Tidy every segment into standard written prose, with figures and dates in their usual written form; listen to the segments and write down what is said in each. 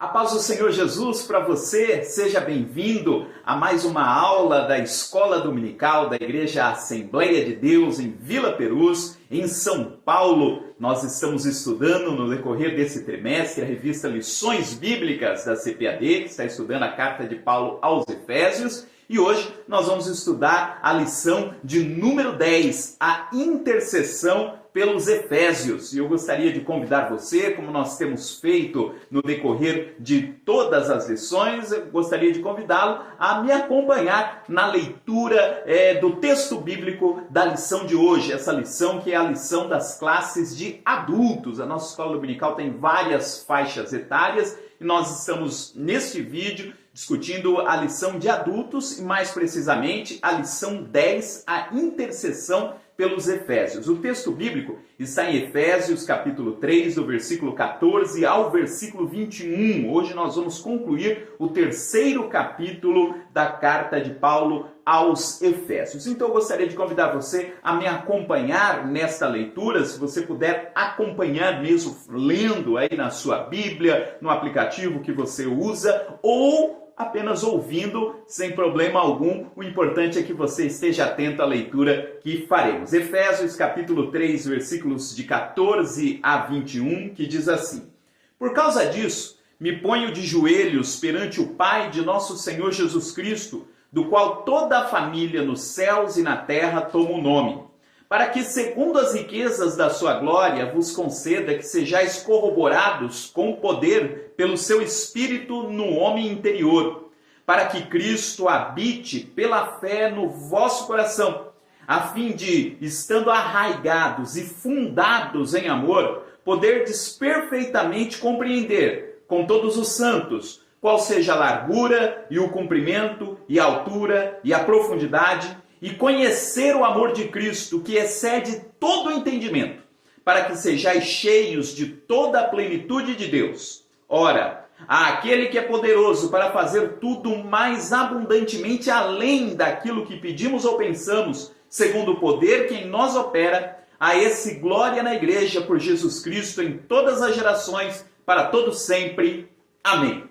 A paz do Senhor Jesus para você, seja bem-vindo a mais uma aula da Escola Dominical da Igreja Assembleia de Deus em Vila Perus, em São Paulo. Nós estamos estudando no decorrer desse trimestre a revista Lições Bíblicas da CPAD, que está estudando a carta de Paulo aos Efésios. E hoje nós vamos estudar a lição de número 10, a intercessão pelos Efésios. E eu gostaria de convidar você, como nós temos feito no decorrer de todas as lições, eu gostaria de convidá-lo a me acompanhar na leitura do texto bíblico da lição de hoje. Essa lição que é a lição das classes de adultos. A nossa escola dominical tem várias faixas etárias e nós estamos neste vídeo discutindo a lição de adultos e mais precisamente a lição 10, a intercessão pelos Efésios. O texto bíblico está em Efésios capítulo 3, do versículo 14 ao versículo 21. Hoje nós vamos concluir o terceiro capítulo da carta de Paulo aos Efésios. Então eu gostaria de convidar você a me acompanhar nesta leitura, se você puder acompanhar mesmo lendo aí na sua Bíblia, no aplicativo que você usa, ou apenas ouvindo, sem problema algum. O importante é que você esteja atento à leitura que faremos. Efésios capítulo 3, versículos de 14 a 21, que diz assim: Por causa disso, me ponho de joelhos perante o Pai de nosso Senhor Jesus Cristo, do qual toda a família nos céus e na terra toma o nome, para que, segundo as riquezas da sua glória, vos conceda que sejais corroborados com poder pelo seu Espírito no homem interior, para que Cristo habite pela fé no vosso coração, a fim de, estando arraigados e fundados em amor, poderdes perfeitamente compreender, com todos os santos, qual seja a largura e o comprimento e a altura e a profundidade, e conhecer o amor de Cristo, que excede todo o entendimento, para que sejais cheios de toda a plenitude de Deus. Ora, àquele que é poderoso para fazer tudo mais abundantemente além daquilo que pedimos ou pensamos, segundo o poder que em nós opera, a esse glória na igreja por Jesus Cristo em todas as gerações, para todos sempre. Amém.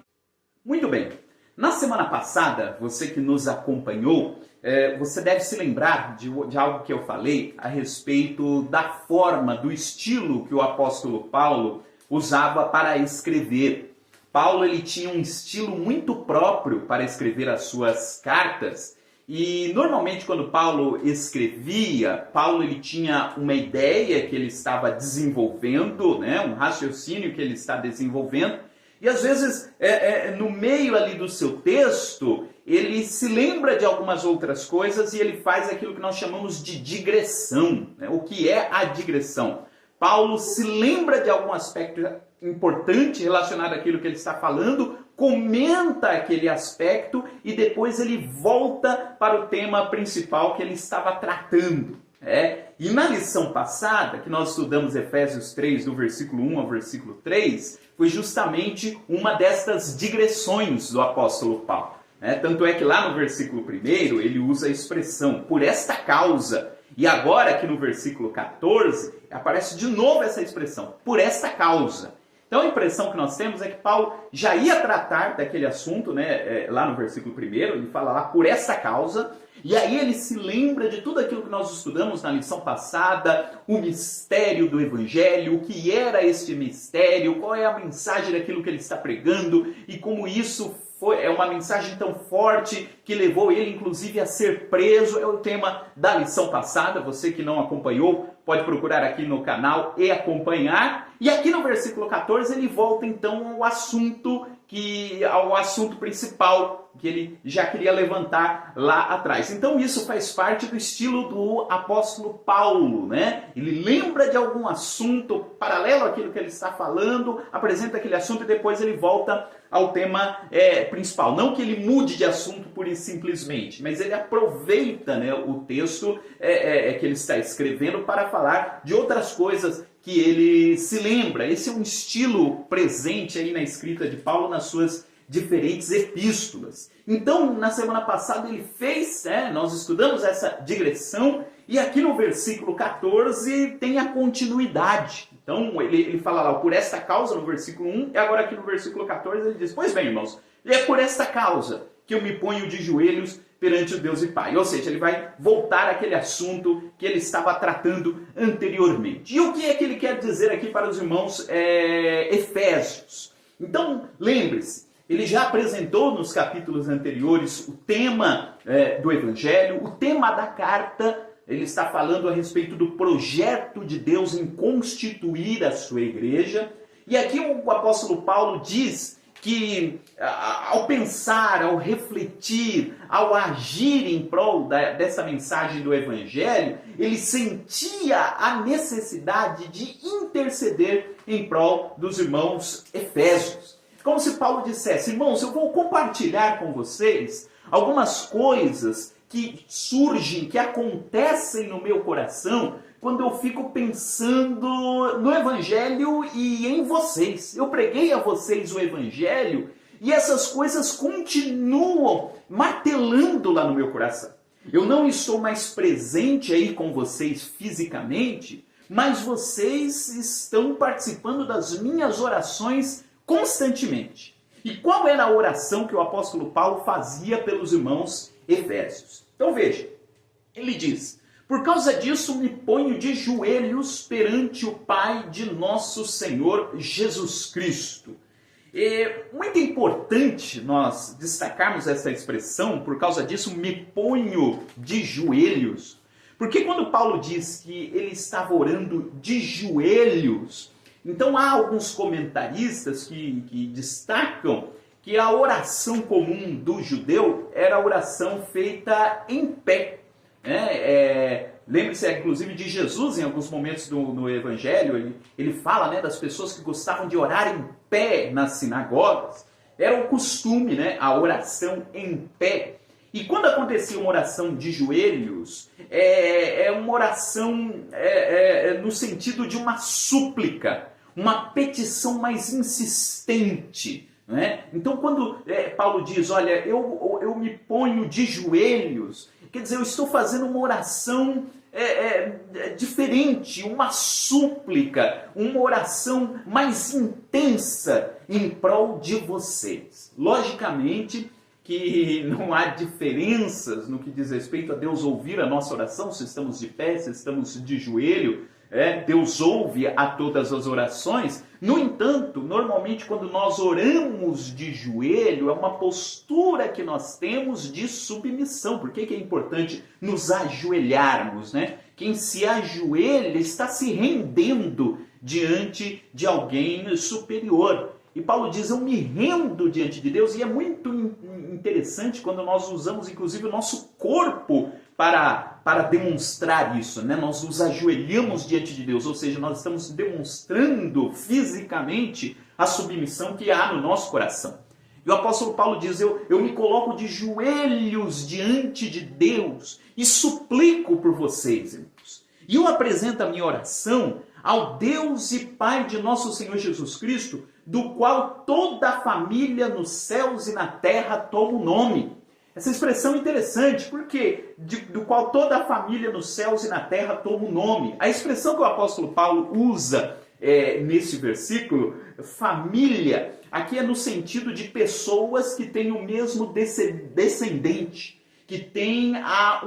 Muito bem. Na semana passada, você que nos acompanhou, você deve se lembrar de algo que eu falei a respeito da forma, do estilo que o apóstolo Paulo usava para escrever. Paulo ele tinha um estilo muito próprio para escrever as suas cartas e normalmente quando Paulo escrevia, Paulo ele tinha uma ideia que ele estava desenvolvendo, né, um raciocínio que ele está desenvolvendo. E às vezes, no meio ali do seu texto, ele se lembra de algumas outras coisas e ele faz aquilo que nós chamamos de digressão. Né? O que é a digressão? Paulo se lembra de algum aspecto importante relacionado àquilo que ele está falando, comenta aquele aspecto e depois ele volta para o tema principal que ele estava tratando. E na lição passada, que nós estudamos Efésios 3, do versículo 1 ao versículo 3, foi justamente uma destas digressões do apóstolo Paulo. Tanto é que lá no versículo 1 ele usa a expressão, por esta causa. E agora aqui no versículo 14 aparece de novo essa expressão, por esta causa. Então a impressão que nós temos é que Paulo já ia tratar daquele assunto, né, lá no versículo 1, ele fala lá, por essa causa. E aí ele se lembra de tudo aquilo que nós estudamos na lição passada, o mistério do Evangelho, o que era este mistério, qual é a mensagem daquilo que ele está pregando e como isso é uma mensagem tão forte que levou ele inclusive a ser preso. É o tema da lição passada, você que não acompanhou pode procurar aqui no canal e acompanhar. E aqui no versículo 14 ele volta então ao assunto principal que ele já queria levantar lá atrás. Então isso faz parte do estilo do apóstolo Paulo, né? Ele lembra de algum assunto paralelo àquilo que ele está falando, apresenta aquele assunto e depois ele volta ao tema principal. Não que ele mude de assunto pura e simplesmente, mas ele aproveita, né, o texto que ele está escrevendo para falar de outras coisas que ele se lembra. Esse é um estilo presente aí na escrita de Paulo nas suas diferentes epístolas. Então, na semana passada ele fez, nós estudamos essa digressão E aqui no versículo 14 tem a continuidade. Então ele fala lá, por esta causa no versículo 1, e agora aqui no versículo 14 ele diz, pois bem, irmãos, é por esta causa que eu me ponho de joelhos perante o Deus e Pai. Ou seja, ele vai voltar àquele assunto que ele estava tratando anteriormente. E o que é que ele quer dizer aqui para os irmãos Efésios? Então, lembre-se, ele já apresentou nos capítulos anteriores o tema do Evangelho, o tema da carta. Ele está falando a respeito do projeto de Deus em constituir a sua igreja. E aqui o apóstolo Paulo diz que ao pensar, ao refletir, ao agir em prol dessa mensagem do Evangelho, ele sentia a necessidade de interceder em prol dos irmãos efésios. Como se Paulo dissesse, irmãos, eu vou compartilhar com vocês algumas coisas que surgem, que acontecem no meu coração quando eu fico pensando no Evangelho e em vocês. Eu preguei a vocês o Evangelho e essas coisas continuam martelando lá no meu coração. Eu não estou mais presente aí com vocês fisicamente, mas vocês estão participando das minhas orações constantemente. E qual era a oração que o apóstolo Paulo fazia pelos irmãos efésios? Então veja, ele diz, por causa disso me ponho de joelhos perante o Pai de nosso Senhor Jesus Cristo. É muito importante nós destacarmos essa expressão, por causa disso me ponho de joelhos, porque quando Paulo diz que ele estava orando de joelhos, então há alguns comentaristas que destacam que a oração comum do judeu era a oração feita em pé. Lembre-se, inclusive, de Jesus, em alguns momentos no Evangelho, ele fala das pessoas que gostavam de orar em pé nas sinagogas. Era o costume, a oração em pé. E quando acontecia uma oração de joelhos, é uma oração no sentido de uma súplica, uma petição mais insistente. Então, quando Paulo diz, olha, eu me ponho de joelhos, quer dizer, eu estou fazendo uma oração diferente, uma súplica, uma oração mais intensa em prol de vocês. Logicamente que não há diferenças no que diz respeito a Deus ouvir a nossa oração, se estamos de pé, se estamos de joelho. Deus ouve a todas as orações. No entanto, normalmente quando nós oramos de joelho, é uma postura que nós temos de submissão. Por que é importante nos ajoelharmos? Quem se ajoelha está se rendendo diante de alguém superior. E Paulo diz, eu me rendo diante de Deus, e é muito interessante quando nós usamos inclusive o nosso corpo para demonstrar isso, Nós nos ajoelhamos diante de Deus, ou seja, nós estamos demonstrando fisicamente a submissão que há no nosso coração. E o apóstolo Paulo diz, eu me coloco de joelhos diante de Deus e suplico por vocês, irmãos. E eu apresento a minha oração ao Deus e Pai de nosso Senhor Jesus Cristo, do qual toda a família nos céus e na terra toma o nome. Essa expressão é interessante, porque do qual toda a família nos céus e na terra toma o nome. A expressão que o apóstolo Paulo usa nesse versículo, família, aqui é no sentido de pessoas que têm o mesmo descendente, que têm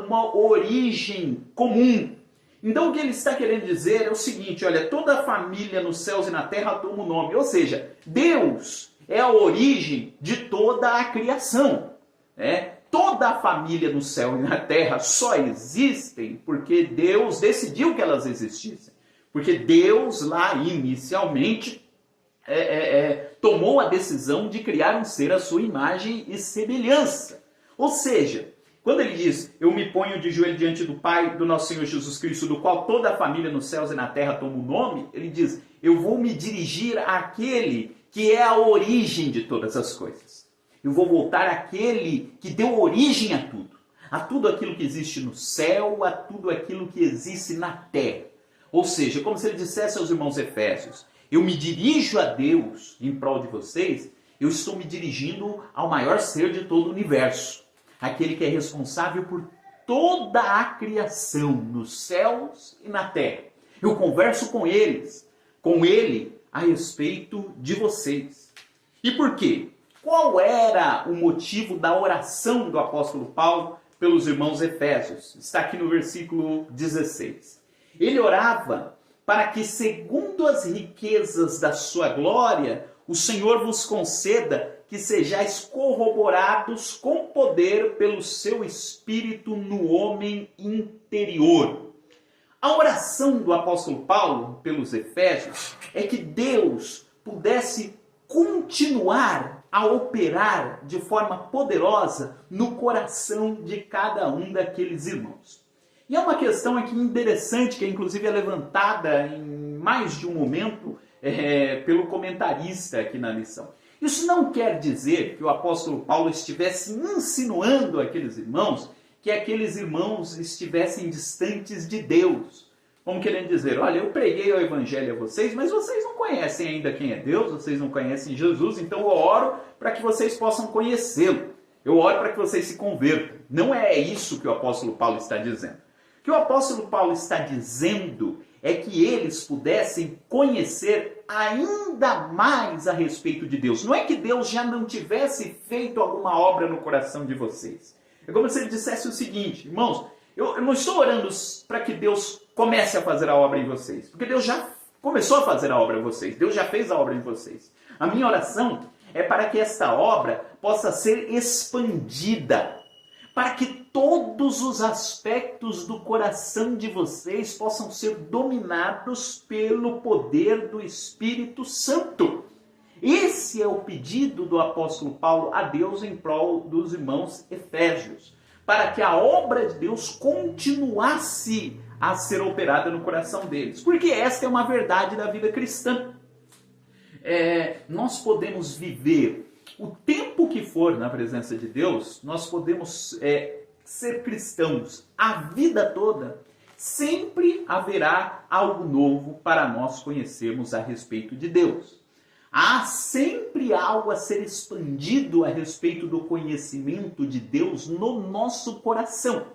uma origem comum. Então o que ele está querendo dizer é o seguinte, olha, toda a família nos céus e na terra toma o nome. Ou seja, Deus é a origem de toda a criação. Toda a família no céu e na terra só existem porque Deus decidiu que elas existissem. Porque Deus lá inicialmente tomou a decisão de criar um ser à sua imagem e semelhança. Ou seja, quando ele diz, eu me ponho de joelho diante do Pai do nosso Senhor Jesus Cristo, do qual toda a família nos céus e na terra toma o nome, ele diz, eu vou me dirigir àquele que é a origem de todas as coisas. Eu vou voltar àquele que deu origem a tudo aquilo que existe no céu, a tudo aquilo que existe na terra. Ou seja, como se ele dissesse aos irmãos efésios, eu me dirijo a Deus em prol de vocês, eu estou me dirigindo ao maior ser de todo o universo. Aquele que é responsável por toda a criação, nos céus e na terra. Eu converso com ele, a respeito de vocês. E por quê? Qual era o motivo da oração do apóstolo Paulo pelos irmãos efésios? Está aqui no versículo 16. Ele orava para que, segundo as riquezas da sua glória, o Senhor vos conceda que sejais corroborados com poder pelo seu Espírito no homem interior. A oração do apóstolo Paulo pelos efésios é que Deus pudesse continuar a operar de forma poderosa no coração de cada um daqueles irmãos. E é uma questão aqui interessante, que inclusive é levantada em mais de um momento pelo comentarista aqui na lição. Isso não quer dizer que o apóstolo Paulo estivesse insinuando àqueles irmãos que aqueles irmãos estivessem distantes de Deus. Como querendo dizer, olha, eu preguei o evangelho a vocês, mas vocês não conhecem ainda quem é Deus, vocês não conhecem Jesus, então eu oro para que vocês possam conhecê-lo. Eu oro para que vocês se convertam. Não é isso que o apóstolo Paulo está dizendo. O que o apóstolo Paulo está dizendo é que eles pudessem conhecer ainda mais a respeito de Deus. Não é que Deus já não tivesse feito alguma obra no coração de vocês. É como se ele dissesse o seguinte, irmãos, eu não estou orando para que Deus comece a fazer a obra em vocês, porque Deus já começou a fazer a obra em vocês, Deus já fez a obra em vocês. A minha oração é para que esta obra possa ser expandida, para que todos os aspectos do coração de vocês possam ser dominados pelo poder do Espírito Santo. Esse é o pedido do apóstolo Paulo a Deus em prol dos irmãos efésios, para que a obra de Deus continuasse a ser operada no coração deles. Porque esta é uma verdade da vida cristã. Nós podemos viver o tempo que for na presença de Deus, nós podemos ser cristãos a vida toda, sempre haverá algo novo para nós conhecermos a respeito de Deus. Há sempre algo a ser expandido a respeito do conhecimento de Deus no nosso coração.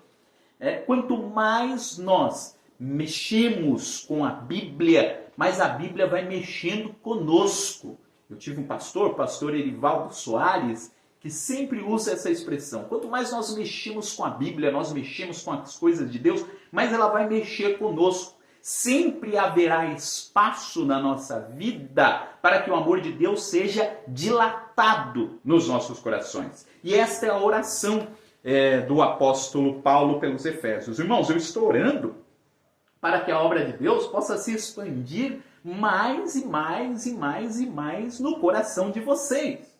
Quanto mais nós mexemos com a Bíblia, mais a Bíblia vai mexendo conosco. Eu tive um pastor, o pastor Erivaldo Soares, que sempre usa essa expressão. Quanto mais nós mexemos com a Bíblia, nós mexemos com as coisas de Deus, mais ela vai mexer conosco. Sempre haverá espaço na nossa vida para que o amor de Deus seja dilatado nos nossos corações. E esta é a oração do apóstolo Paulo pelos Efésios. Irmãos, eu estou orando para que a obra de Deus possa se expandir mais e mais e mais e mais no coração de vocês.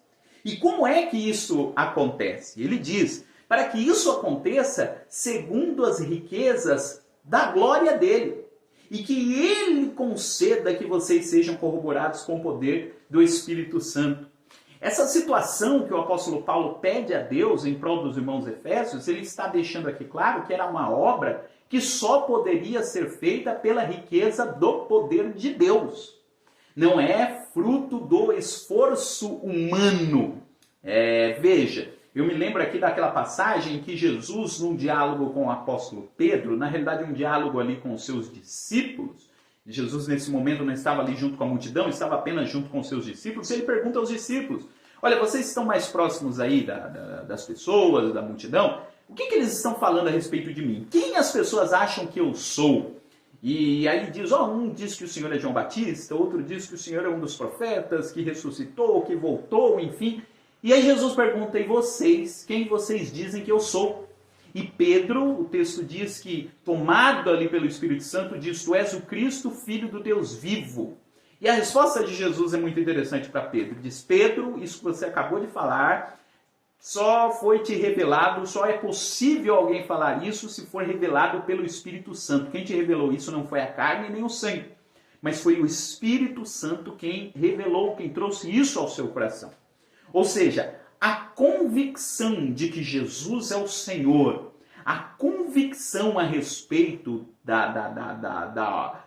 E como é que isso acontece? Ele diz, para que isso aconteça segundo as riquezas da glória dele, e que ele conceda que vocês sejam corroborados com o poder do Espírito Santo. Essa situação que o apóstolo Paulo pede a Deus em prol dos irmãos efésios, ele está deixando aqui claro que era uma obra que só poderia ser feita pela riqueza do poder de Deus. Não é fruto do esforço humano. Veja, eu me lembro aqui daquela passagem em que Jesus, num diálogo com o apóstolo Pedro, na realidade um diálogo ali com os seus discípulos, Jesus nesse momento não estava ali junto com a multidão, estava apenas junto com os seus discípulos, e ele pergunta aos discípulos, olha, vocês estão mais próximos aí das pessoas, da multidão, o que eles estão falando a respeito de mim? Quem as pessoas acham que eu sou? E aí ele diz, um diz que o Senhor é João Batista, outro diz que o Senhor é um dos profetas, que ressuscitou, que voltou, enfim. E aí Jesus pergunta, e vocês, quem vocês dizem que eu sou? E Pedro, o texto diz que, tomado ali pelo Espírito Santo, diz, tu és o Cristo, Filho do Deus vivo. E a resposta de Jesus é muito interessante para Pedro. Diz, Pedro, isso que você acabou de falar, só foi te revelado, só é possível alguém falar isso se for revelado pelo Espírito Santo. Quem te revelou isso não foi a carne nem o sangue, mas foi o Espírito Santo quem revelou, quem trouxe isso ao seu coração. Ou seja, a convicção de que Jesus é o Senhor, a convicção a respeito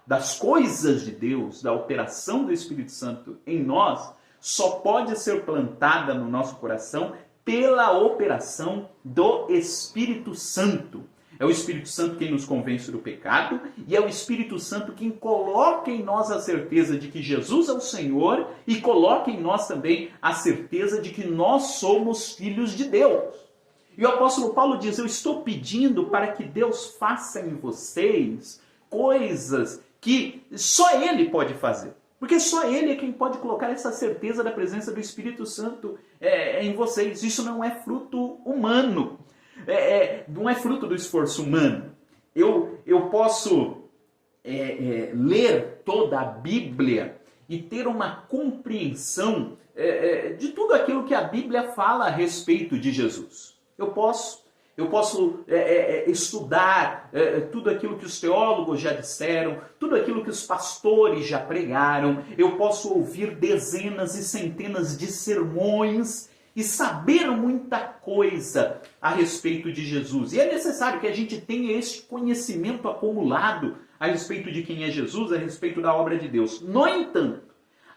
das coisas de Deus, da operação do Espírito Santo em nós, só pode ser plantada no nosso coração pela operação do Espírito Santo. É o Espírito Santo quem nos convence do pecado e é o Espírito Santo quem coloca em nós a certeza de que Jesus é o Senhor e coloca em nós também a certeza de que nós somos filhos de Deus. E o apóstolo Paulo diz, eu estou pedindo para que Deus faça em vocês coisas que só Ele pode fazer. Porque só Ele é quem pode colocar essa certeza da presença do Espírito Santo em vocês. Isso não é fruto humano. Não é fruto do esforço humano. Eu posso ler toda a Bíblia e ter uma compreensão de tudo aquilo que a Bíblia fala a respeito de Jesus. Eu posso estudar tudo aquilo que os teólogos já disseram, tudo aquilo que os pastores já pregaram, eu posso ouvir dezenas e centenas de sermões e saber muita coisa a respeito de Jesus. E é necessário que a gente tenha esse conhecimento acumulado a respeito de quem é Jesus, a respeito da obra de Deus. No entanto,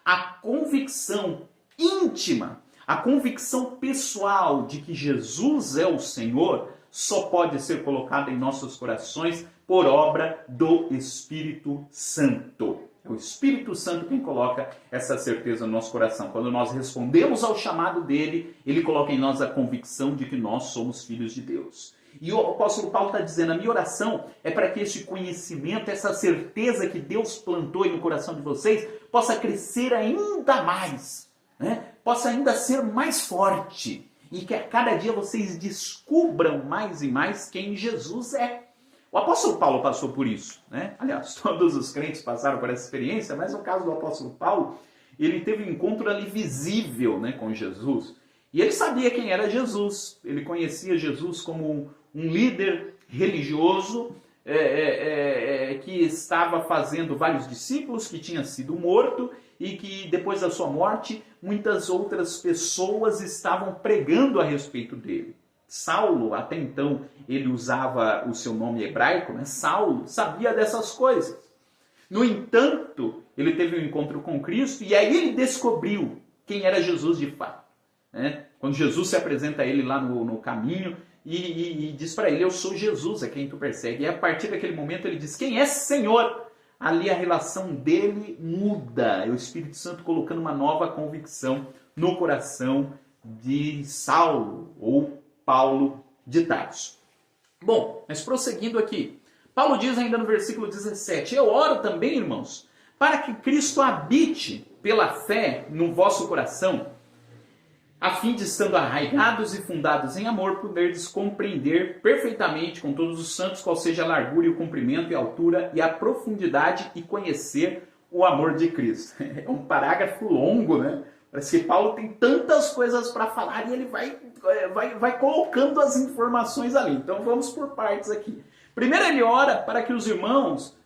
a convicção íntima, a convicção pessoal de que Jesus é o Senhor só pode ser colocada em nossos corações por obra do Espírito Santo. É o Espírito Santo quem coloca essa certeza no nosso coração. Quando nós respondemos ao chamado dele, ele coloca em nós a convicção de que nós somos filhos de Deus. E o apóstolo Paulo está dizendo, a minha oração é para que esse conhecimento, essa certeza que Deus plantou aí no coração de vocês, possa crescer ainda mais, né? Possa ainda ser mais forte. E que a cada dia vocês descubram mais e mais quem Jesus é. O apóstolo Paulo passou por isso, né? Aliás, todos os crentes passaram por essa experiência, mas no caso do apóstolo Paulo, ele teve um encontro ali visível, né, com Jesus. E ele sabia quem era Jesus. Ele conhecia Jesus como um líder religioso que estava fazendo vários discípulos, que tinha sido morto e que depois da sua morte, muitas outras pessoas estavam pregando a respeito dele. Saulo, até então, ele usava o seu nome hebraico, né? Saulo, sabia dessas coisas. No entanto, ele teve um encontro com Cristo e aí ele descobriu quem era Jesus de fato, né? Quando Jesus se apresenta a ele lá no caminho e diz para ele, eu sou Jesus, é quem tu persegue. E a partir daquele momento ele diz, quem é Senhor? Ali a relação dele muda. É o Espírito Santo colocando uma nova convicção no coração de Saulo, ou Paulo de Tarso. Bom, mas prosseguindo aqui. Paulo diz ainda no versículo 17, eu oro também, irmãos, para que Cristo habite pela fé no vosso coração, a fim de, estando arraigados e fundados em amor, poderdes compreender perfeitamente com todos os santos qual seja a largura e o comprimento e a altura e a profundidade e conhecer o amor de Cristo. É um parágrafo longo, né? Parece que Paulo tem tantas coisas para falar e ele vai colocando as informações ali. Então vamos por partes aqui. Primeiro ele ora para que os irmãos,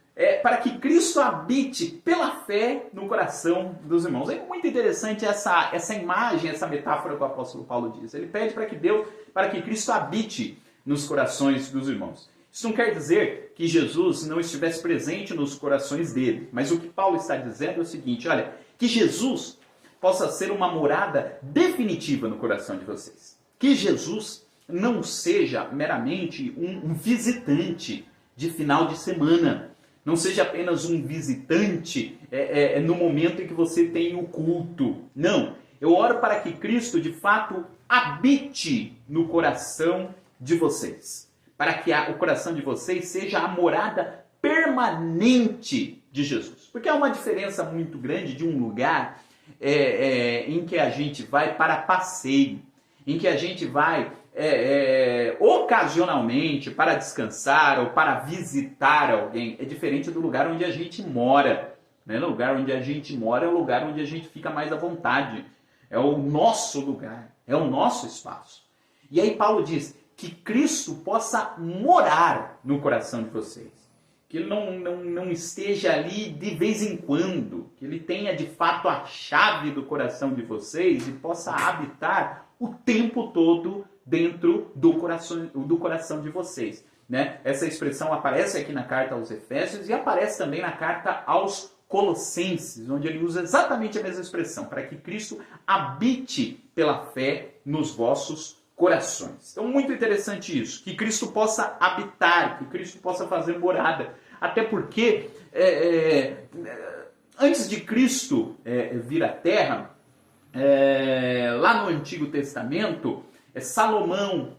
para que Cristo habite pela fé no coração dos irmãos. É muito interessante essa imagem, essa metáfora que o apóstolo Paulo diz. Ele pede para que Cristo habite nos corações dos irmãos. Isso não quer dizer que Jesus não estivesse presente nos corações dele. Mas o que Paulo está dizendo é o seguinte, olha, que Jesus possa ser uma morada definitiva no coração de vocês. Que Jesus não seja meramente um visitante de final de semana. Não seja apenas um visitante no momento em que você tem o culto. Não. Eu oro para que Cristo, de fato, habite no coração de vocês. Para que o coração de vocês seja a morada permanente de Jesus. Porque há uma diferença muito grande de um lugar em que a gente vai para passeio, em que a gente vai ocasionalmente para descansar ou para visitar alguém. É diferente do lugar onde a gente mora, né? O lugar onde a gente mora é o lugar onde a gente fica mais à vontade. É o nosso lugar, é o nosso espaço. E aí Paulo diz que Cristo possa morar no coração de vocês. Que ele não esteja ali de vez em quando. Que ele tenha de fato a chave do coração de vocês e possa habitar o tempo todo dentro do coração de vocês, né? Essa expressão aparece aqui na carta aos Efésios e aparece também na carta aos Colossenses, onde ele usa exatamente a mesma expressão, para que Cristo habite pela fé nos vossos corações. Então, muito interessante isso, que Cristo possa habitar, que Cristo possa fazer morada. Até porque, antes de Cristo vir à Terra, lá no Antigo Testamento, Salomão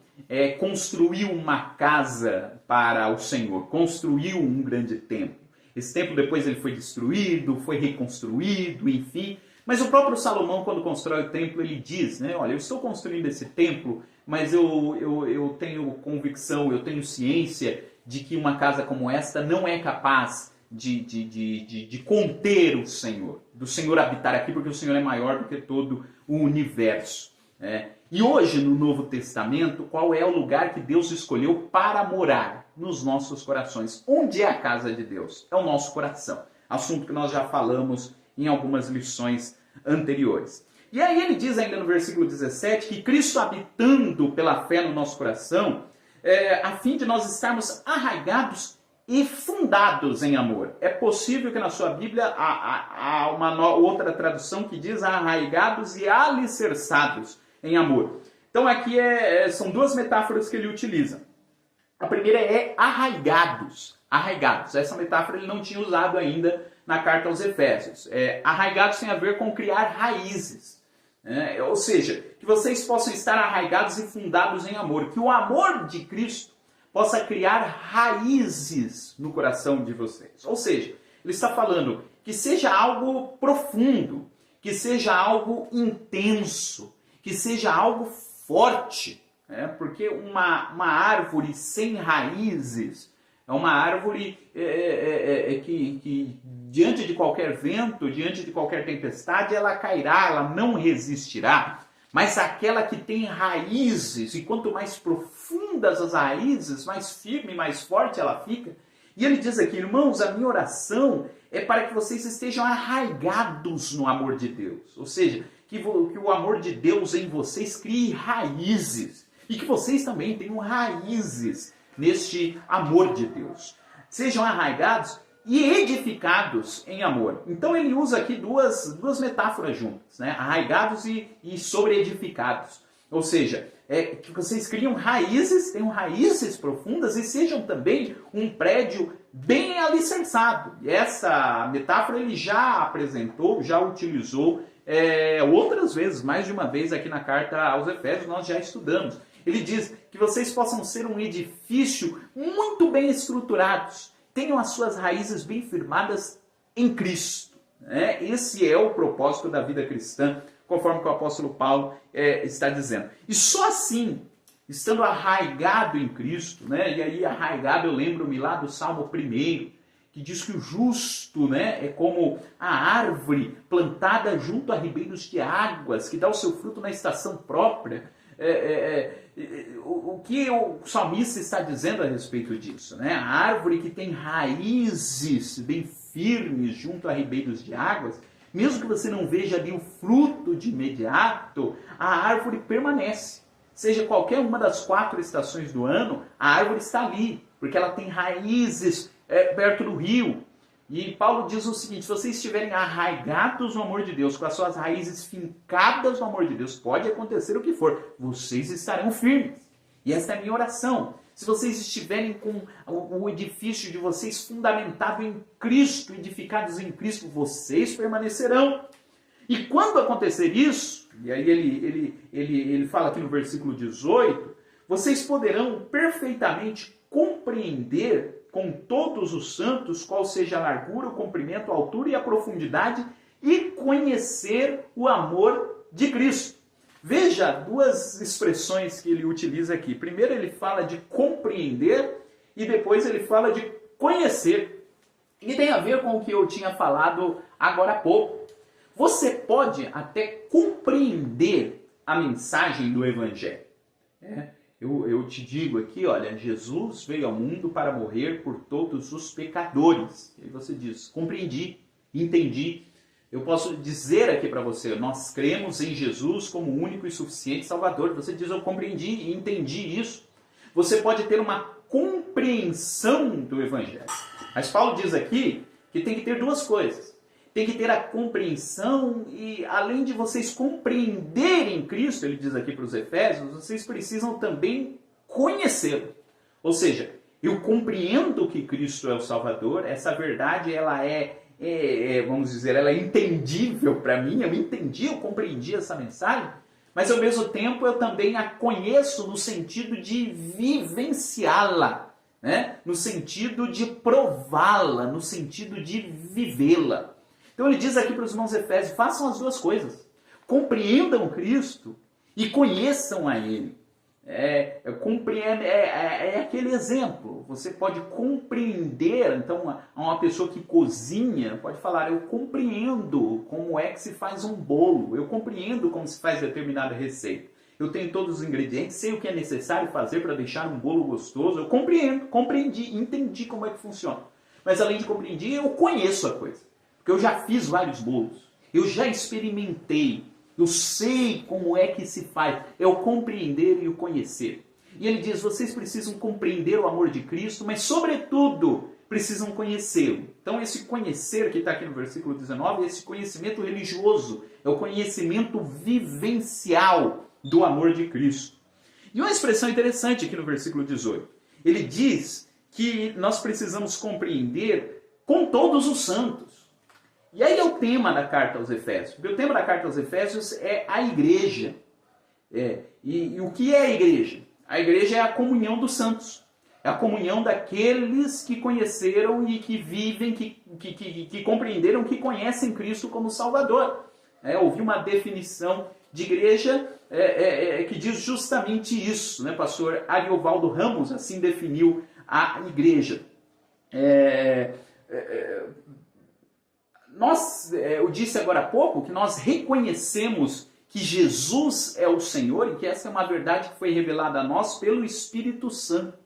construiu uma casa para o Senhor, construiu um grande templo. Esse templo depois ele foi destruído, foi reconstruído, enfim. Mas o próprio Salomão, quando constrói o templo, ele diz, né, olha, eu estou construindo esse templo, mas eu tenho convicção, eu tenho ciência de que uma casa como esta não é capaz de conter o Senhor, do Senhor habitar aqui, porque o Senhor é maior do que todo o universo. E hoje, no Novo Testamento, qual é o lugar que Deus escolheu para morar? Nos nossos corações. Onde é a casa de Deus? É o nosso coração. Assunto que nós já falamos em algumas lições anteriores. E aí ele diz ainda no versículo 17 que Cristo habitando pela fé no nosso coração, a fim de nós estarmos arraigados e fundados em amor. É possível que na sua Bíblia há uma outra tradução que diz arraigados e alicerçados em amor. Então aqui são duas metáforas que ele utiliza. A primeira é arraigados. Arraigados. Essa metáfora ele não tinha usado ainda na carta aos Efésios. Arraigados tem a ver com criar raízes. Ou seja, que vocês possam estar arraigados e fundados em amor. Que o amor de Cristo possa criar raízes no coração de vocês. Ou seja, ele está falando que seja algo profundo, que seja algo intenso, que seja algo forte. Porque uma árvore sem raízes é uma árvore que diante de qualquer vento, diante de qualquer tempestade, ela cairá, ela não resistirá. Mas aquela que tem raízes, e quanto mais profundas as raízes, mais firme, mais forte ela fica. E ele diz aqui, irmãos, a minha oração é para que vocês estejam arraigados no amor de Deus. Ou seja, que o amor de Deus em vocês crie raízes. E que vocês também tenham raízes neste amor de Deus. Sejam arraigados e edificados em amor. Então ele usa aqui duas metáforas juntas, né? Arraigados e sobreedificados. Ou seja, que vocês criam raízes, tenham raízes profundas e sejam também um prédio bem alicerçado. E essa metáfora ele já apresentou, já utilizou outras vezes, mais de uma vez aqui na carta aos Efésios, nós já estudamos. Ele diz que vocês possam ser um edifício muito bem estruturados, tenham as suas raízes bem firmadas em Cristo. Esse é o propósito da vida cristã, conforme que o apóstolo Paulo está dizendo. E só assim, estando arraigado em Cristo, e aí arraigado eu lembro-me lá do Salmo 1, que diz que o justo é como a árvore plantada junto a ribeiros de águas, que dá o seu fruto na estação própria. O que o salmista está dizendo a respeito disso? A árvore que tem raízes bem firmes junto a ribeiros de águas, mesmo que você não veja ali o fruto de imediato, a árvore permanece. Seja qualquer uma das 4 estações do ano, a árvore está ali, porque ela tem raízes perto do rio. E Paulo diz o seguinte, se vocês estiverem arraigados no amor de Deus, com as suas raízes fincadas no amor de Deus, pode acontecer o que for, vocês estarão firmes. E essa é a minha oração. Se vocês estiverem com o edifício de vocês fundamentado em Cristo, edificados em Cristo, vocês permanecerão. E quando acontecer isso, e aí ele fala aqui no versículo 18, vocês poderão perfeitamente compreender com todos os santos qual seja a largura, o comprimento, a altura e a profundidade e conhecer o amor de Cristo. Veja duas expressões que ele utiliza aqui. Primeiro ele fala de compreender e depois ele fala de conhecer. E tem a ver com o que eu tinha falado agora há pouco. Você pode até compreender a mensagem do Evangelho. Eu te digo aqui, olha, Jesus veio ao mundo para morrer por todos os pecadores. E aí você diz, compreendi, entendi. Eu posso dizer aqui para você, nós cremos em Jesus como único e suficiente Salvador. Você diz, eu compreendi e entendi isso. Você pode ter uma compreensão do Evangelho. Mas Paulo diz aqui que tem que ter duas coisas. tem que ter a compreensão e, além de vocês compreenderem Cristo, ele diz aqui para os Efésios, vocês precisam também conhecê-lo. Ou seja, eu compreendo que Cristo é o Salvador, essa verdade ela vamos dizer, ela é entendível para mim, eu entendi, eu compreendi essa mensagem, mas ao mesmo tempo eu também a conheço no sentido de vivenciá-la, né? No sentido de prová-la, no sentido de vivê-la. Então ele diz aqui para os irmãos Efésios, façam as duas coisas. Compreendam Cristo e conheçam a Ele. É aquele exemplo. Você pode compreender, então, uma pessoa que cozinha pode falar, eu compreendo como é que se faz um bolo, eu compreendo como se faz determinada receita. Eu tenho todos os ingredientes, sei o que é necessário fazer para deixar um bolo gostoso, eu compreendi, entendi como é que funciona. Mas além de compreender, eu conheço a coisa. Porque eu já fiz vários bolos, eu já experimentei, eu sei como é que se faz, é o compreender e o conhecer. E ele diz, vocês precisam compreender o amor de Cristo, mas sobretudo precisam conhecê-lo. Então esse conhecer que está aqui no versículo 19, esse conhecimento religioso, é o conhecimento vivencial do amor de Cristo. E uma expressão interessante aqui no versículo 18, ele diz que nós precisamos compreender com todos os santos. E aí é o tema da carta aos Efésios. Porque o tema da carta aos Efésios é a igreja. E o que é a igreja? A igreja é a comunhão dos santos. É a comunhão daqueles que conheceram e que vivem, que compreenderam, que conhecem Cristo como Salvador. Ouvi uma definição de igreja que diz justamente isso. Né? Pastor Ariovaldo Ramos assim definiu a igreja. Eu disse agora há pouco que nós reconhecemos que Jesus é o Senhor e que essa é uma verdade que foi revelada a nós pelo Espírito Santo.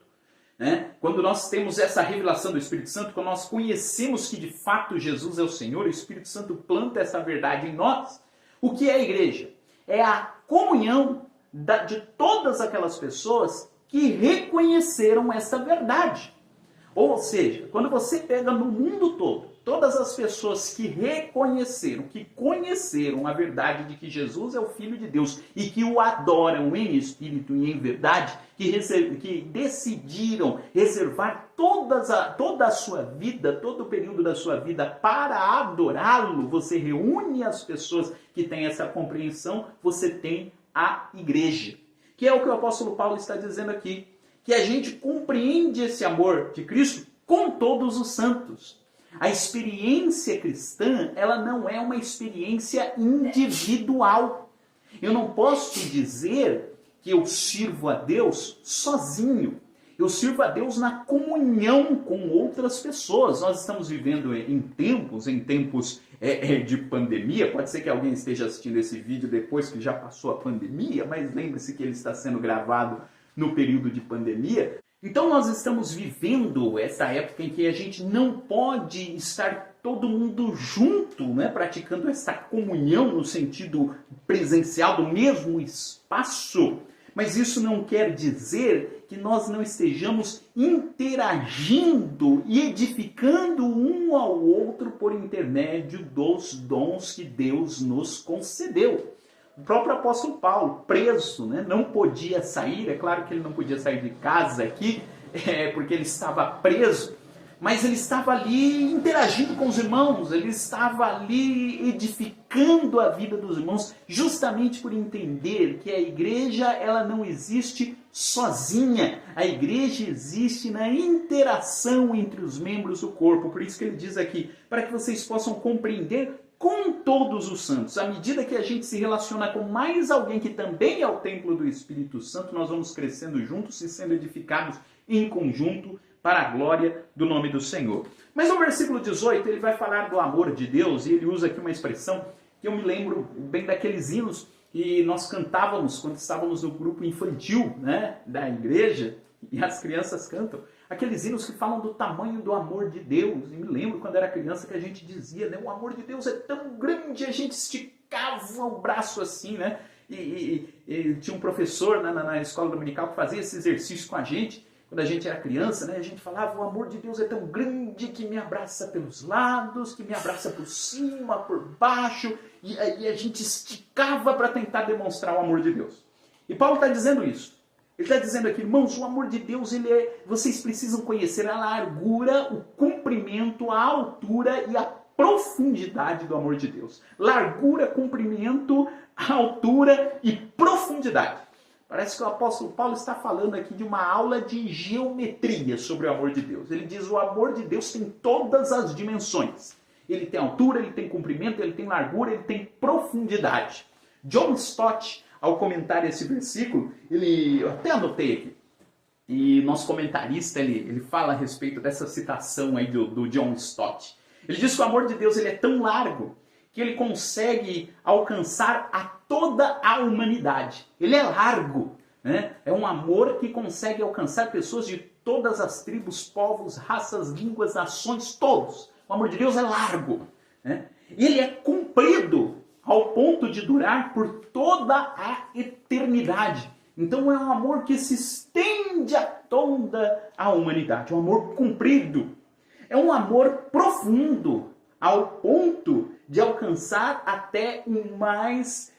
Né? Quando nós temos essa revelação do Espírito Santo, quando nós conhecemos que de fato Jesus é o Senhor, o Espírito Santo planta essa verdade em nós. O que é a igreja? É a comunhão de todas aquelas pessoas que reconheceram essa verdade. Ou seja, quando você pega no mundo todo, todas as pessoas que reconheceram, que conheceram a verdade de que Jesus é o Filho de Deus e que o adoram em espírito e em verdade, que decidiram reservar toda a sua vida, todo o período da sua vida para adorá-lo, você reúne as pessoas que têm essa compreensão, você tem a igreja. Que é o que o apóstolo Paulo está dizendo aqui. Que a gente compreende esse amor de Cristo com todos os santos. A experiência cristã, ela não é uma experiência individual. Eu não posso dizer que eu sirvo a Deus sozinho. Eu sirvo a Deus na comunhão com outras pessoas. Nós estamos vivendo em tempos de pandemia. Pode ser que alguém esteja assistindo esse vídeo depois que já passou a pandemia, mas lembre-se que ele está sendo gravado no período de pandemia. Então nós estamos vivendo essa época em que a gente não pode estar todo mundo junto, né, praticando essa comunhão no sentido presencial do mesmo espaço. Mas isso não quer dizer que nós não estejamos interagindo e edificando um ao outro por intermédio dos dons que Deus nos concedeu. O próprio apóstolo Paulo, preso, né, não podia sair, é claro que ele não podia sair de casa aqui, porque ele estava preso, mas ele estava ali interagindo com os irmãos, ele estava ali edificando a vida dos irmãos, justamente por entender que a igreja ela não existe sozinha, a igreja existe na interação entre os membros do corpo, por isso que ele diz aqui, para que vocês possam compreender com todos os santos. À medida que a gente se relaciona com mais alguém que também é o templo do Espírito Santo, nós vamos crescendo juntos e sendo edificados em conjunto para a glória do nome do Senhor. Mas no versículo 18 ele vai falar do amor de Deus e ele usa aqui uma expressão que eu me lembro bem daqueles hinos que nós cantávamos quando estávamos no grupo infantil, né, da igreja, e as crianças cantam. Aqueles hinos que falam do tamanho do amor de Deus. E me lembro quando era criança que a gente dizia, né, o amor de Deus é tão grande, a gente esticava o braço assim, né? E tinha um professor na escola dominical que fazia esse exercício com a gente. Quando a gente era criança, né, a gente falava, o amor de Deus é tão grande que me abraça pelos lados, que me abraça por cima, por baixo, e a gente esticava para tentar demonstrar o amor de Deus. E Paulo está dizendo isso. Ele está dizendo aqui, irmãos, o amor de Deus, vocês precisam conhecer a largura, o comprimento, a altura e a profundidade do amor de Deus. Largura, comprimento, altura e profundidade. Parece que o apóstolo Paulo está falando aqui de uma aula de geometria sobre o amor de Deus. Ele diz, o amor de Deus tem todas as dimensões. Ele tem altura, ele tem comprimento, ele tem largura, ele tem profundidade. John Stott, ao comentar esse versículo, eu até anotei aqui, e nosso comentarista, ele fala a respeito dessa citação aí do John Stott. Ele diz que o amor de Deus ele é tão largo que ele consegue alcançar a toda a humanidade. Ele é largo, né? É um amor que consegue alcançar pessoas de todas as tribos, povos, raças, línguas, nações, todos. O amor de Deus é largo, né? E ele é comprido ao ponto de durar por toda a eternidade. Então é um amor que se estende a toda a humanidade, um amor comprido. É um amor profundo, ao ponto de alcançar até o mais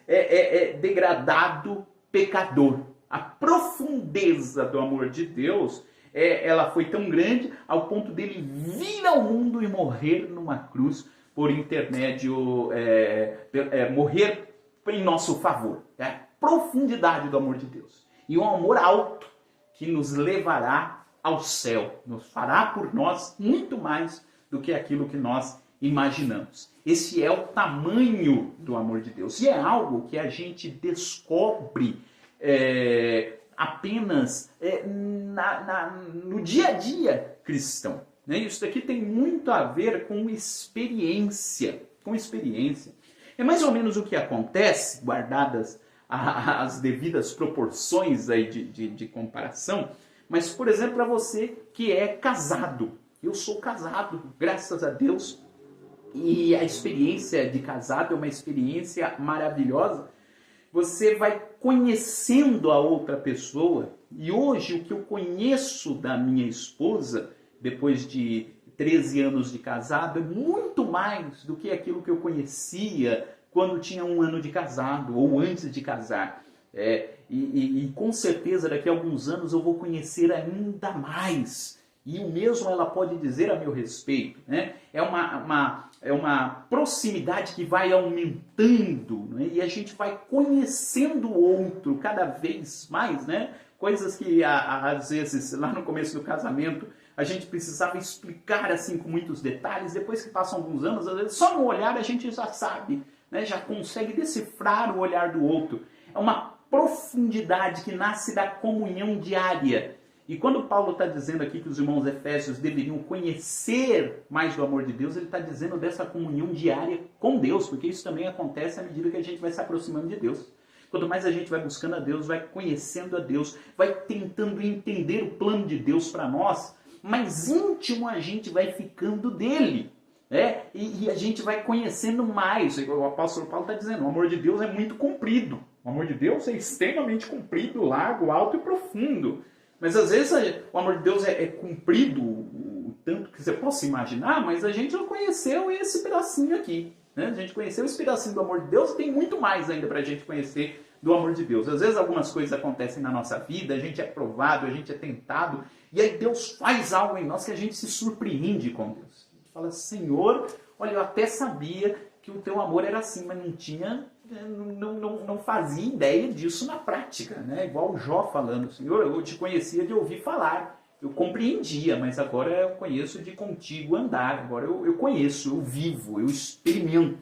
degradado pecador. A profundeza do amor de Deus, ela foi tão grande ao ponto dele vir ao mundo e morrer numa cruz por intermédio, morrer em nosso favor. É a profundidade do amor de Deus. E um amor alto que nos levará ao céu, nos fará por nós muito mais do que aquilo que nós imaginamos. Esse é o tamanho do amor de Deus. E é algo que a gente descobre apenas no dia a dia cristão. Né? Isso daqui tem muito a ver com experiência. É mais ou menos o que acontece, guardadas as devidas proporções aí de comparação, mas, por exemplo, para você que é casado. Eu sou casado, graças a Deus, e a experiência de casado é uma experiência maravilhosa. Você vai conhecendo a outra pessoa, e hoje o que eu conheço da minha esposa, depois de 13 anos de casado, é muito mais do que aquilo que eu conhecia quando tinha 1 ano de casado, ou antes de casar. E com certeza daqui a alguns anos eu vou conhecer ainda mais. E o mesmo ela pode dizer a meu respeito. Né? É uma proximidade que vai aumentando, né? E a gente vai conhecendo o outro cada vez mais. Né? Coisas que às vezes lá no começo do casamento a gente precisava explicar assim com muitos detalhes. Depois que passam alguns anos, às vezes só no olhar a gente já sabe, né? Já consegue decifrar o olhar do outro. É uma profundidade que nasce da comunhão diária. E quando Paulo está dizendo aqui que os irmãos efésios deveriam conhecer mais do amor de Deus, ele está dizendo dessa comunhão diária com Deus, porque isso também acontece à medida que a gente vai se aproximando de Deus. Quanto mais a gente vai buscando a Deus, vai conhecendo a Deus, vai tentando entender o plano de Deus para nós, mais íntimo a gente vai ficando dele. E a gente vai conhecendo mais. O apóstolo Paulo está dizendo, o amor de Deus é muito comprido. O amor de Deus é extremamente comprido, largo, alto e profundo. Mas às vezes o amor de Deus é comprido o tanto que você possa imaginar, mas a gente não conheceu esse pedacinho aqui. Né? A gente conheceu esse pedacinho do amor de Deus e tem muito mais ainda para a gente conhecer do amor de Deus. Às vezes algumas coisas acontecem na nossa vida, a gente é provado, a gente é tentado, e aí Deus faz algo em nós que a gente se surpreende com Deus. A gente fala, Senhor, olha, eu até sabia que o teu amor era assim, mas não fazia ideia disso na prática, né? Igual o Jó falando, Senhor, eu te conhecia de ouvir falar, eu compreendia, mas agora eu conheço de contigo andar, agora eu conheço, eu vivo, eu experimento.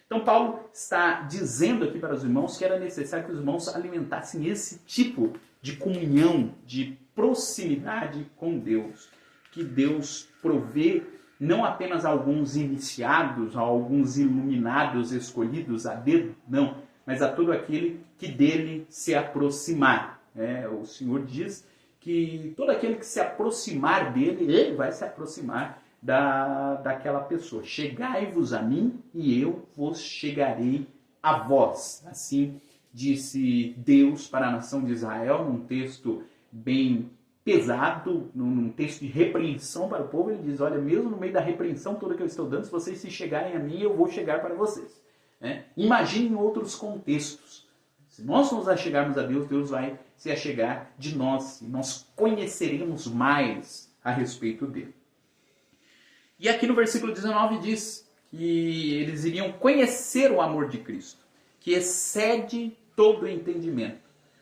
Então Paulo está dizendo aqui para os irmãos que era necessário que os irmãos alimentassem esse tipo de comunhão, de proximidade com Deus, que Deus provê não apenas a alguns iniciados, a alguns iluminados escolhidos a dedo, não, mas a todo aquele que dele se aproximar. O Senhor diz que todo aquele que se aproximar dele, ele vai se aproximar daquela pessoa. Chegai-vos a mim e eu vos chegarei a vós. Assim disse Deus para a nação de Israel, num texto bem pesado, num texto de repreensão para o povo. Ele diz, olha, mesmo no meio da repreensão toda que eu estou dando, se vocês se chegarem a mim, eu vou chegar para vocês. Né? Imaginem outros contextos. Se nós nos achegarmos a Deus, Deus vai se achegar de nós. E nós conheceremos mais a respeito dele. E aqui no versículo 19 diz que eles iriam conhecer o amor de Cristo, que excede todo o entendimento,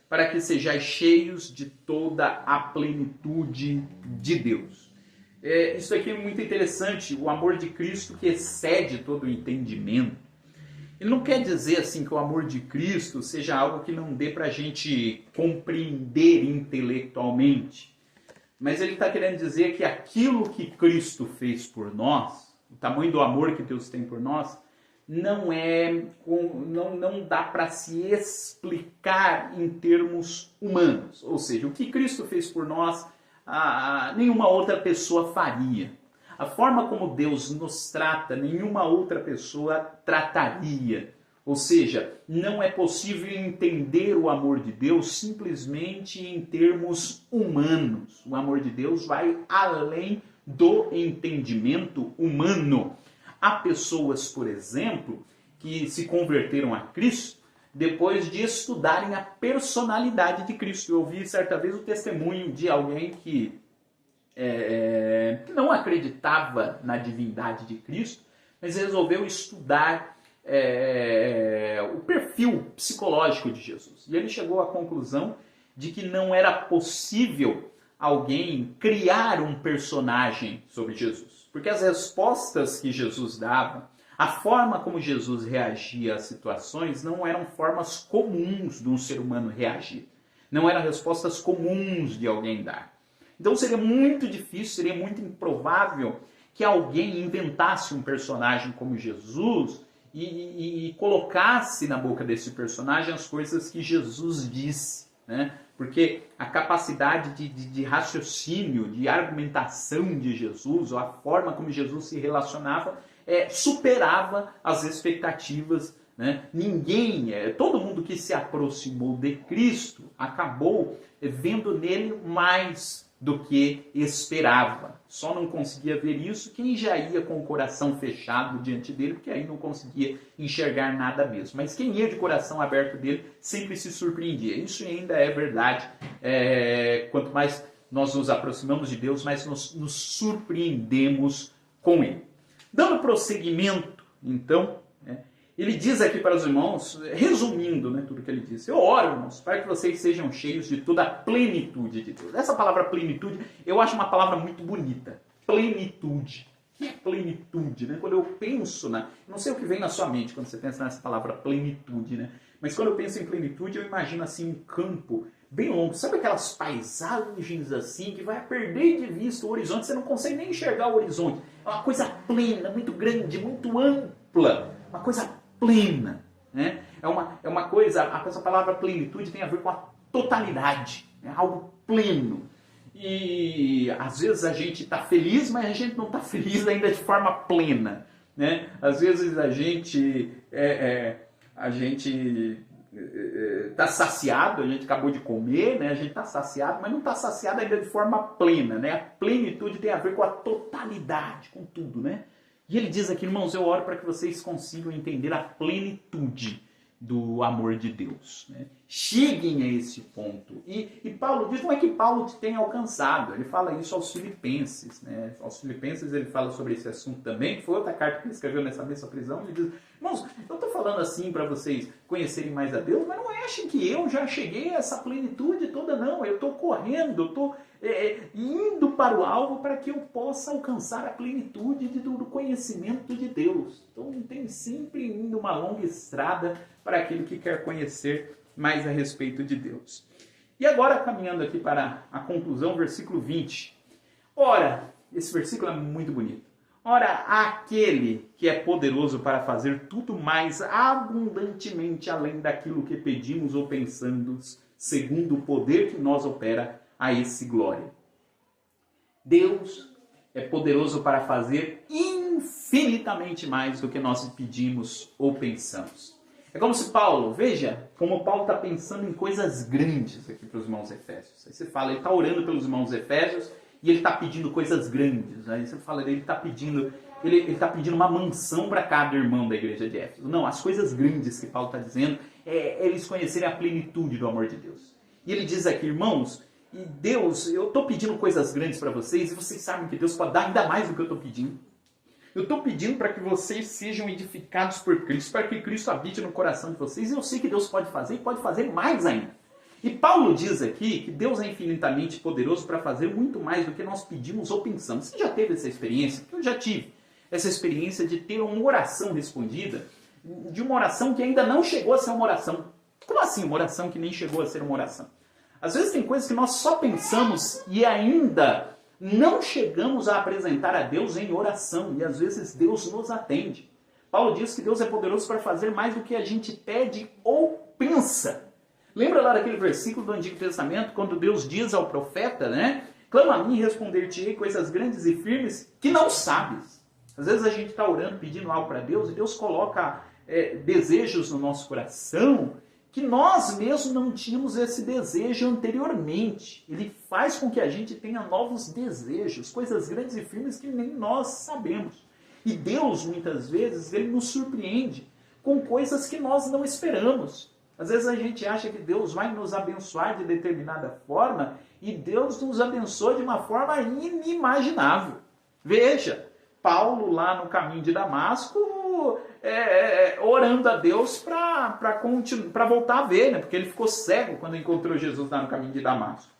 para que sejais cheios de toda a plenitude de Deus. Isso aqui é muito interessante, o amor de Cristo que excede todo o entendimento. Ele não quer dizer assim que o amor de Cristo seja algo que não dê para a gente compreender intelectualmente. Mas ele está querendo dizer que aquilo que Cristo fez por nós, o tamanho do amor que Deus tem por nós, não dá para se explicar em termos humanos. Ou seja, o que Cristo fez por nós, nenhuma outra pessoa faria. A forma como Deus nos trata, nenhuma outra pessoa trataria. Ou seja, não é possível entender o amor de Deus simplesmente em termos humanos. O amor de Deus vai além do entendimento humano. Há pessoas, por exemplo, que se converteram a Cristo depois de estudarem a personalidade de Cristo. Eu ouvi certa vez o testemunho de alguém que não acreditava na divindade de Cristo, mas resolveu estudar o perfil psicológico de Jesus. E ele chegou à conclusão de que não era possível alguém criar um personagem sobre Jesus. Porque as respostas que Jesus dava, a forma como Jesus reagia às situações, não eram formas comuns de um ser humano reagir. Não eram respostas comuns de alguém dar. Então seria muito difícil, seria muito improvável que alguém inventasse um personagem como Jesus e colocasse na boca desse personagem as coisas que Jesus disse, né? Porque a capacidade de raciocínio, de argumentação de Jesus, ou a forma como Jesus se relacionava, superava as expectativas, né? Todo mundo que se aproximou de Cristo acabou vendo nele mais do que esperava. Só não conseguia ver isso quem já ia com o coração fechado diante dele, porque aí não conseguia enxergar nada mesmo. Mas quem ia de coração aberto dele sempre se surpreendia. Isso ainda é verdade. Quanto mais nós nos aproximamos de Deus, mais nos surpreendemos com ele. Dando prosseguimento, então, ele diz aqui para os irmãos, resumindo, né, tudo que ele disse: eu oro, irmãos, para que vocês sejam cheios de toda a plenitude de Deus. Essa palavra plenitude, eu acho uma palavra muito bonita. Plenitude. O que é plenitude? Né? Quando eu penso não sei o que vem na sua mente quando você pensa nessa palavra plenitude, né? Mas quando eu penso em plenitude, eu imagino assim um campo bem longo. Sabe aquelas paisagens assim que vai perder de vista o horizonte? Você não consegue nem enxergar o horizonte. É uma coisa plena, muito grande, muito ampla. Uma coisa plena, né? É uma coisa, essa palavra plenitude tem a ver com a totalidade, né? Algo pleno. E às vezes a gente está feliz, mas a gente não está feliz ainda de forma plena, né? Às vezes a gente está saciado, a gente acabou de comer, né? A gente está saciado, mas não está saciado ainda de forma plena, né? A plenitude tem a ver com a totalidade, com tudo, né? E ele diz aqui, irmãos, eu oro para que vocês consigam entender a plenitude do amor de Deus, né? Cheguem a esse ponto. E Paulo diz, não é que Paulo tenha alcançado, ele fala isso aos Filipenses, né? Aos Filipenses ele fala sobre esse assunto também, que foi outra carta que ele escreveu nessa mesma prisão. Ele diz, irmãos, eu estou falando assim para vocês conhecerem mais a Deus, mas não achem que eu já cheguei a essa plenitude toda, não. Eu estou correndo, eu estou indo para o alvo para que eu possa alcançar a plenitude do conhecimento de Deus. Então tem sempre indo uma longa estrada para aquele que quer conhecer mais a respeito de Deus. E agora, caminhando aqui para a conclusão, versículo 20. Ora, esse versículo é muito bonito. Ora, aquele que é poderoso para fazer tudo mais abundantemente além daquilo que pedimos ou pensamos, segundo o poder que nós opera, a esse glória. Deus é poderoso para fazer infinitamente mais do que nós pedimos ou pensamos. É como se Paulo, veja como Paulo está pensando em coisas grandes aqui para os irmãos efésios. Aí você fala, ele está orando pelos irmãos efésios e ele está pedindo coisas grandes. Aí você fala, ele está pedindo uma mansão para cada irmão da igreja de Éfeso. Não, as coisas grandes que Paulo está dizendo é eles conhecerem a plenitude do amor de Deus. E ele diz aqui, irmãos, e Deus, eu estou pedindo coisas grandes para vocês e vocês sabem que Deus pode dar ainda mais do que eu estou pedindo. Eu estou pedindo para que vocês sejam edificados por Cristo, para que Cristo habite no coração de vocês. E eu sei que Deus pode fazer e pode fazer mais ainda. E Paulo diz aqui que Deus é infinitamente poderoso para fazer muito mais do que nós pedimos ou pensamos. Você já teve essa experiência? Eu já tive essa experiência de ter uma oração respondida, de uma oração que ainda não chegou a ser uma oração. Como assim uma oração que nem chegou a ser uma oração? Às vezes tem coisas que nós só pensamos e ainda não chegamos a apresentar a Deus em oração, e às vezes Deus nos atende. Paulo diz que Deus é poderoso para fazer mais do que a gente pede ou pensa. Lembra lá daquele versículo do Antigo Testamento, quando Deus diz ao profeta, né? Clama a mim e responder-te-ei coisas grandes e firmes que não sabes. Às vezes a gente está orando, pedindo algo para Deus, e Deus coloca desejos no nosso coração, que nós mesmos não tínhamos esse desejo anteriormente. Ele faz com que a gente tenha novos desejos, coisas grandes e firmes que nem nós sabemos. E Deus, muitas vezes, ele nos surpreende com coisas que nós não esperamos. Às vezes a gente acha que Deus vai nos abençoar de determinada forma e Deus nos abençoa de uma forma inimaginável. Veja, Paulo lá no caminho de Damasco, orando a Deus para voltar a ver, né? Porque ele ficou cego quando encontrou Jesus lá no caminho de Damasco.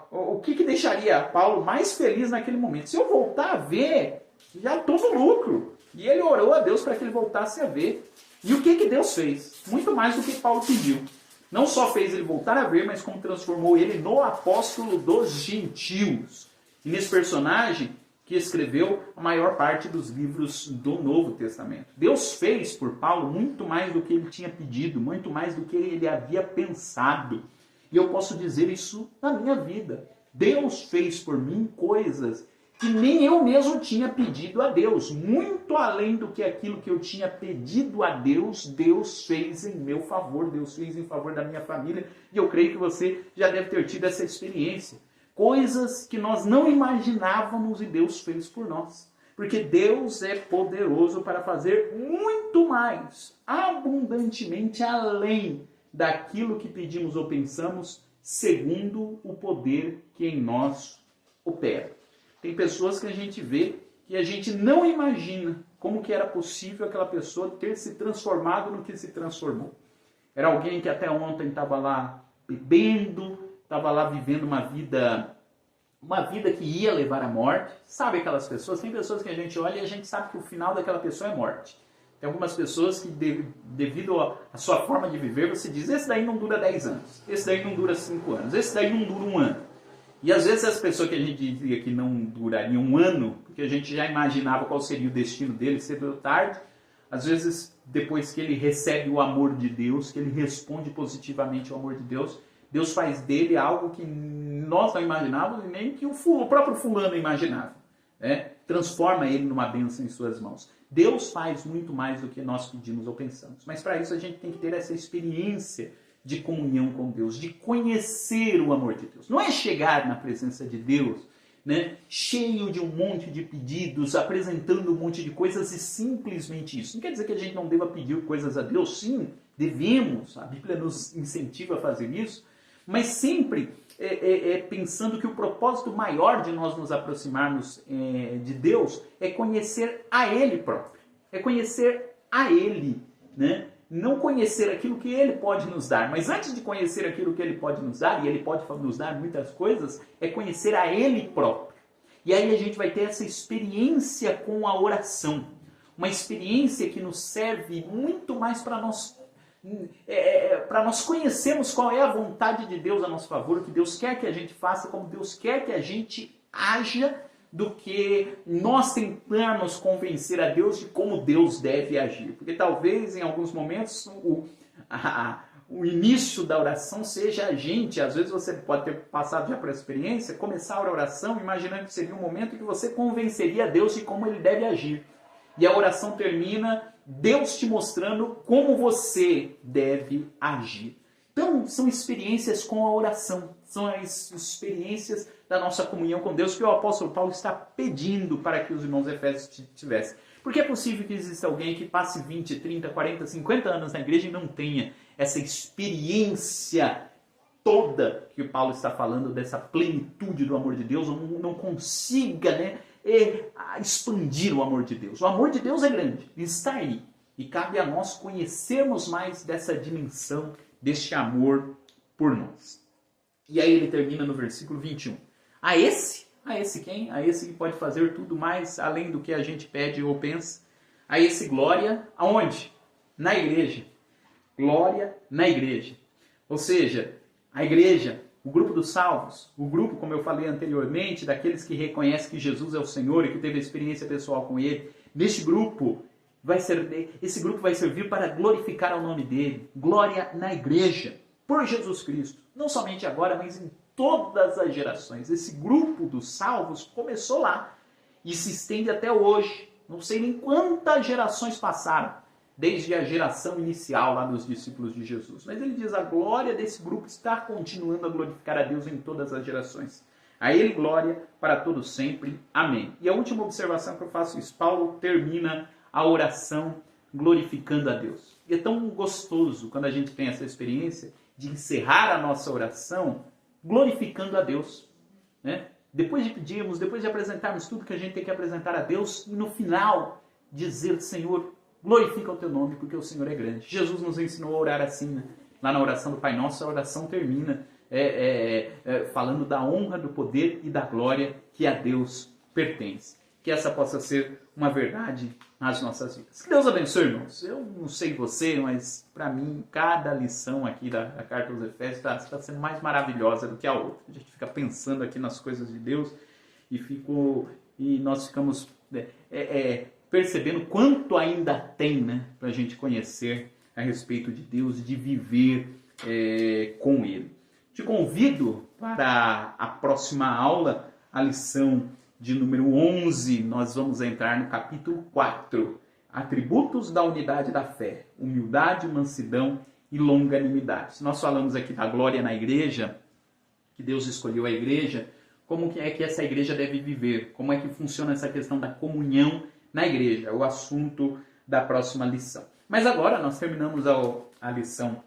O que deixaria Paulo mais feliz naquele momento? Se eu voltar a ver, já estou no lucro. E ele orou a Deus para que ele voltasse a ver. E o que Deus fez? Muito mais do que Paulo pediu. Não só fez ele voltar a ver, mas como transformou ele no apóstolo dos gentios. E nesse personagem que escreveu a maior parte dos livros do Novo Testamento. Deus fez por Paulo muito mais do que ele tinha pedido, muito mais do que ele havia pensado. E eu posso dizer isso na minha vida. Deus fez por mim coisas que nem eu mesmo tinha pedido a Deus. Muito além do que aquilo que eu tinha pedido a Deus, Deus fez em meu favor, Deus fez em favor da minha família. E eu creio que você já deve ter tido essa experiência. Coisas que nós não imaginávamos e Deus fez por nós. Porque Deus é poderoso para fazer muito mais, abundantemente além daquilo que pedimos ou pensamos, segundo o poder que em nós opera. Tem pessoas que a gente vê que a gente não imagina como que era possível aquela pessoa ter se transformado no que se transformou. Era alguém que até ontem estava lá bebendo, estava lá vivendo uma vida que ia levar à morte. Sabe aquelas pessoas? Tem pessoas que a gente olha e a gente sabe que o final daquela pessoa é morte. Tem algumas pessoas que, devido à sua forma de viver, você diz, esse daí não dura 10 anos, esse daí não dura 5 anos, esse daí não dura 1 ano. E às vezes as pessoas que a gente dizia que não durariam 1 ano, porque a gente já imaginava qual seria o destino dele cedo ou tarde, às vezes depois que ele recebe o amor de Deus, que ele responde positivamente ao amor de Deus, Deus faz dele algo que nós não imaginávamos e nem que o próprio fulano imaginava. Né? Transforma ele numa bênção em suas mãos. Deus faz muito mais do que nós pedimos ou pensamos. Mas para isso a gente tem que ter essa experiência de comunhão com Deus, de conhecer o amor de Deus. Não é chegar na presença de Deus, né, cheio de um monte de pedidos, apresentando um monte de coisas e simplesmente isso. Não quer dizer que a gente não deva pedir coisas a Deus. Sim, devemos. A Bíblia nos incentiva a fazer isso. Mas sempre pensando que o propósito maior de nós nos aproximarmos de Deus é conhecer a Ele próprio. É conhecer a Ele, né? Não conhecer aquilo que Ele pode nos dar. Mas antes de conhecer aquilo que Ele pode nos dar, e Ele pode nos dar muitas coisas, é conhecer a Ele próprio. E aí a gente vai ter essa experiência com a oração. Uma experiência que nos serve muito mais para nós conhecermos qual é a vontade de Deus a nosso favor, o que Deus quer que a gente faça, como Deus quer que a gente haja, do que nós tentarmos convencer a Deus de como Deus deve agir. Porque talvez em alguns momentos o início da oração seja a gente, às vezes você pode ter passado já por essa experiência, começar a oração imaginando que seria um momento que você convenceria a Deus de como Ele deve agir. E a oração termina Deus te mostrando como você deve agir. Então, são experiências com a oração, são as experiências da nossa comunhão com Deus que o apóstolo Paulo está pedindo para que os irmãos efésios tivessem. Porque é possível que exista alguém que passe 20, 30, 40, 50 anos na igreja e não tenha essa experiência toda que o Paulo está falando, dessa plenitude do amor de Deus, ou não consiga, expandir o amor de Deus. O amor de Deus é grande, está aí. E cabe a nós conhecermos mais dessa dimensão, deste amor por nós. E aí ele termina no versículo 21. A esse quem? A esse que pode fazer tudo mais além do que a gente pede ou pensa. A esse glória aonde? Na igreja. Glória na igreja. Ou seja, a igreja, o grupo dos salvos, o grupo, como eu falei anteriormente, daqueles que reconhecem que Jesus é o Senhor e que teve experiência pessoal com Ele, esse grupo vai servir para glorificar o nome dele. Glória na igreja, por Jesus Cristo. Não somente agora, mas em todas as gerações. Esse grupo dos salvos começou lá e se estende até hoje. Não sei nem quantas gerações passaram, desde a geração inicial lá dos discípulos de Jesus. Mas ele diz, a glória desse grupo está continuando a glorificar a Deus em todas as gerações. A ele glória para todos sempre. Amém. E a última observação que eu faço é isso. Paulo termina a oração glorificando a Deus. E é tão gostoso quando a gente tem essa experiência de encerrar a nossa oração glorificando a Deus. Né? Depois de pedirmos, depois de apresentarmos tudo que a gente tem que apresentar a Deus, e no final dizer, Senhor, glorifica o teu nome, porque o Senhor é grande. Jesus nos ensinou a orar assim, né? Lá na oração do Pai Nosso, a oração termina falando da honra, do poder e da glória que a Deus pertence. Que essa possa ser uma verdade nas nossas vidas. Que Deus abençoe, irmãos. Eu não sei você, mas para mim, cada lição aqui da Carta aos Efésios está sendo mais maravilhosa do que a outra. A gente fica pensando aqui nas coisas de Deus e nós ficamos percebendo quanto ainda tem, né, para a gente conhecer a respeito de Deus e de viver com Ele. Te convido para a próxima aula, a lição de número 11, nós vamos entrar no capítulo 4, atributos da unidade da fé, humildade, mansidão e longanimidade. Nós falamos aqui da glória na igreja, que Deus escolheu a igreja, como é que essa igreja deve viver, como é que funciona essa questão da comunhão na igreja, é o assunto da próxima lição. Mas agora nós terminamos a lição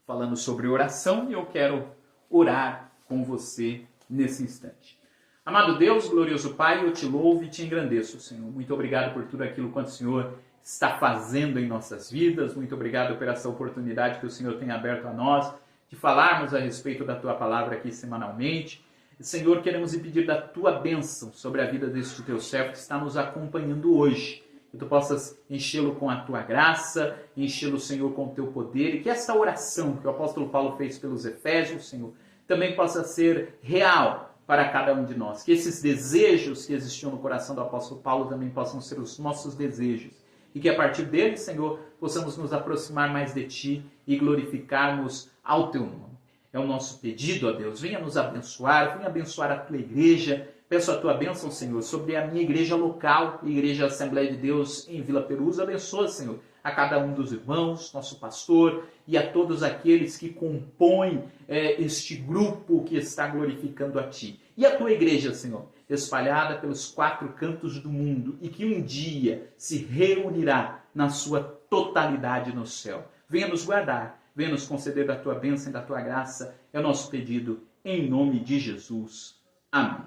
falando sobre oração e eu quero orar com você nesse instante. Amado Deus, glorioso Pai, eu te louvo e te engrandeço, Senhor. Muito obrigado por tudo aquilo quanto o Senhor está fazendo em nossas vidas. Muito obrigado por essa oportunidade que o Senhor tem aberto a nós de falarmos a respeito da Tua palavra aqui semanalmente. Senhor, queremos pedir da Tua bênção sobre a vida deste Teu servo que está nos acompanhando hoje. Que Tu possas enchê-lo com a Tua graça, enchê-lo, Senhor, com o Teu poder. E que essa oração que o apóstolo Paulo fez pelos Efésios, Senhor, também possa ser real para cada um de nós. Que esses desejos que existiam no coração do apóstolo Paulo também possam ser os nossos desejos. E que a partir deles, Senhor, possamos nos aproximar mais de Ti e glorificarmos ao Teu nome. É o nosso pedido, ó Deus. Venha nos abençoar, venha abençoar a Tua igreja. Peço a Tua bênção, Senhor, sobre a minha igreja local, Igreja Assembleia de Deus em Vila Perus. Abençoa, Senhor, a cada um dos irmãos, nosso pastor e a todos aqueles que compõem este grupo que está glorificando a Ti. E a Tua igreja, Senhor, espalhada pelos 4 cantos do mundo e que um dia se reunirá na sua totalidade no céu. Venha nos guardar, venha nos conceder da Tua bênção e da Tua graça. É o nosso pedido em nome de Jesus. Amém.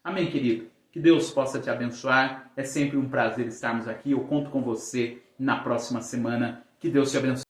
Amém, querido. Que Deus possa te abençoar. É sempre um prazer estarmos aqui. Eu conto com você na próxima semana. Que Deus te abençoe.